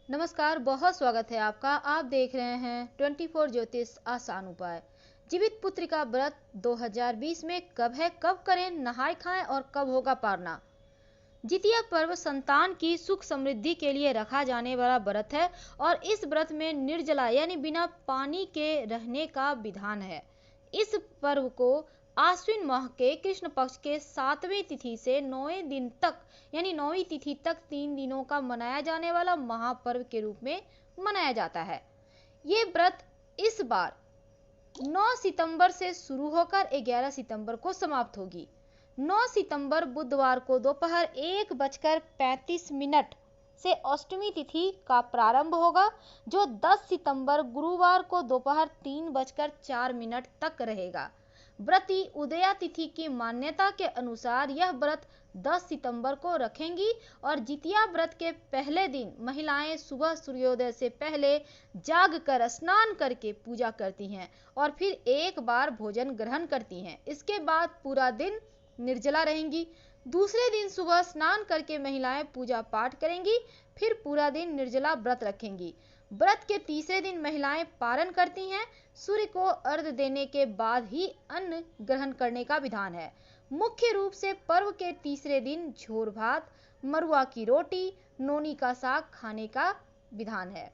नमस्कार, बहुत स्वागत है आपका। आप देख रहे हैं 24 ज्योतिष आसान उपाय। जीवित पुत्र का व्रत 2020 में कब है, कब करें, नहाए खाएं और कब होगा पारना। जितिया पर्व संतान की सुख समृद्धि के लिए रखा जाने वाला व्रत है और इस व्रत में निर्जला यानी बिना पानी के रहने का विधान है। इस पर्व को आश्विन माह के कृष्ण पक्ष के 7वें तिथि से 9वें दिन तक यानी 9वीं तिथि तक 3 दिनों का मनाया जाने वाला महापर्व के रूप में मनाया जाता है। ये व्रत इस बार 9 सितंबर से शुरू होकर 11 सितंबर को समाप्त होगी। 9 सितंबर बुधवार को दोपहर 1:35 से अष्टमी तिथि का प्रारंभ होगा, जो 10 सितंबर गुरुवार को दोपहर 3:04 तक रहेगा। व्रती उदया तिथि की मान्यता के अनुसार यह व्रत 10 सितंबर को रखेंगी और जितिया व्रत के पहले दिन महिलाएं सुबह सूर्योदय से पहले जाग कर स्नान करके पूजा करती हैं और फिर एक बार भोजन ग्रहण करती हैं। इसके बाद पूरा दिन निर्जला रहेंगी। दूसरे दिन सुबह स्नान करके महिलाएं पूजा पाठ करेंगी, फिर पूरा दिन निर्जला व्रत रखेंगी। व्रत के तीसरे दिन महिलाएं पारण करती हैं। सूर्य को अर्घ्य देने के बाद ही अन्न ग्रहण करने का विधान है। मुख्य रूप से पर्व के तीसरे दिन झोर भात, मरुआ की रोटी, नोनी का साग खाने का विधान है।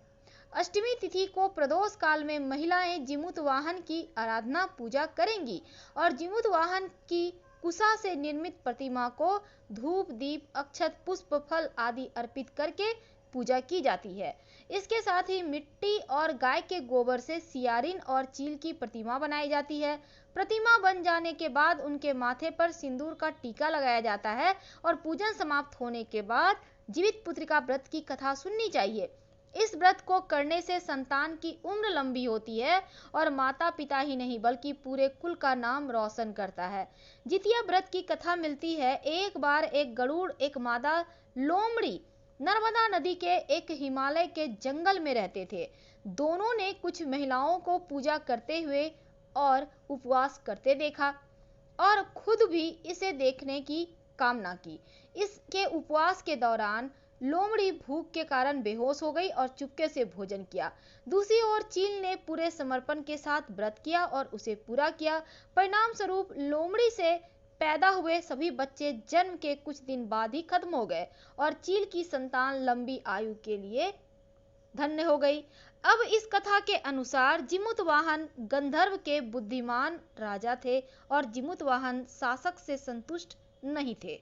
अष्टमी तिथि को प्रदोष काल में महिलाएं जिमुत वाहन की आराधना पूजा करेंगी और जिमुत वाहन की कुशा से निर्मित प्रतिमा को धूप, दीप, अक्षत, पुष्प, फल आदि अर्पित करके पूजा की जाती है। इसके साथ ही मिट्टी और गाय के गोबर से सियारिन और चील की प्रतिमा बनाई जाती है। प्रतिमा बन जाने के बाद उनके माथे पर सिंदूर का टीका लगाया जाता है और पूजन समाप्त होने के बाद जीवित पुत्र का व्रत की कथा सुननी चाहिए। इस व्रत को करने से संतान की उम्र लंबी होती है और माता पिता ही नहीं बल्कि पूरे कुल का नाम रोशन करता है। जितिया व्रत की कथा मिलती है। एक बार एक गरुड़, एक मादा लोमड़ी नर्मदा नदी के एक हिमालय के जंगल में रहते थे। दोनों ने कुछ महिलाओं को पूजा करते हुए और उपवास करते देखा और खुद भी इसे देखने की कामना की। इसके उपवास के दौरान लोमड़ी भूख के कारण बेहोश हो गई और चुपके से भोजन किया। दूसरी ओर चील ने पूरे समर्पण के साथ व्रत किया और उसे पूरा किया। परिणाम स्वरूप लोमड़ी से पैदा हुए सभी बच्चे जन्म के कुछ दिन बाद ही खत्म हो गए और चील की संतान लंबी आयु के लिए धन्य हो गई। अब इस कथा के अनुसार जिमुत वाहन गंधर्व के बुद्धिमान राजा थे और जिमुत वाहन शासक से संतुष्ट नहीं थे।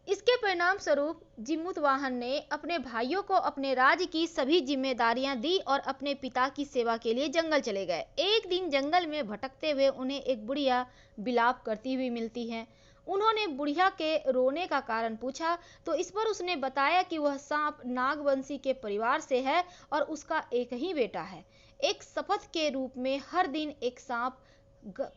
इसके परिणाम स्वरूप जिमुत वाहन ने अपने भाइयों को अपने राज्य की सभी जिम्मेदारियां दी और अपने पिता की सेवा के लिए जंगल चले गए। एक दिन जंगल में भटकते हुए उन्हें एक बुढ़िया विलाप करती हुई मिलती है। उन्होंने बुढ़िया के रोने का कारण पूछा तो इस पर उसने बताया कि वह सांप नागवंशी के परिवार से है और उसका एक ही बेटा है। एक शपथ के रूप में हर दिन एक सांप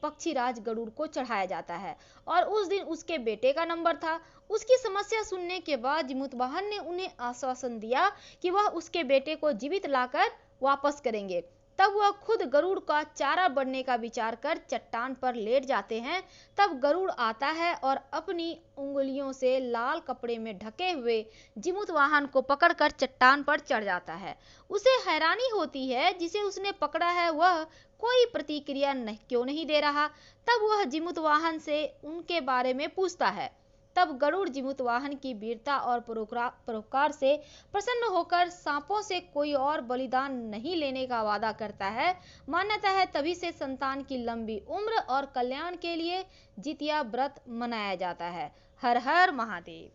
पक्षीराज गरुड़ को चढ़ाया जाता है और उस दिन उसके बेटे का नंबर था। उसकी समस्या सुनने के बाद जिमुतवाहन ने उन्हें आश्वासन दिया कि वह उसके बेटे को जीवित लाकर वापस करेंगे। तब वह खुद गरुड़ का चारा बनने का विचार कर चट्टान पर लेट जाते हैं। तब गरुड़ आता है और अपनी उंगलियों से लाल कपड़े में ढके हुए जिमुतवाहन को पकड़कर चट्टान पर चढ़ जाता है। उसे हैरानी होती है जिसे उसने पकड़ा है वह कोई प्रतिक्रिया क्यों नहीं दे रहा। तब वह जिमुतवाहन से उनके बारे में पूछता है। तब गरुड़ जिमुतवाहन की वीरता और परोपकार से प्रसन्न होकर सांपों से कोई और बलिदान नहीं लेने का वादा करता है। मान्यता है तभी से संतान की लंबी उम्र और कल्याण के लिए जितिया व्रत मनाया जाता है। हर हर महादेव।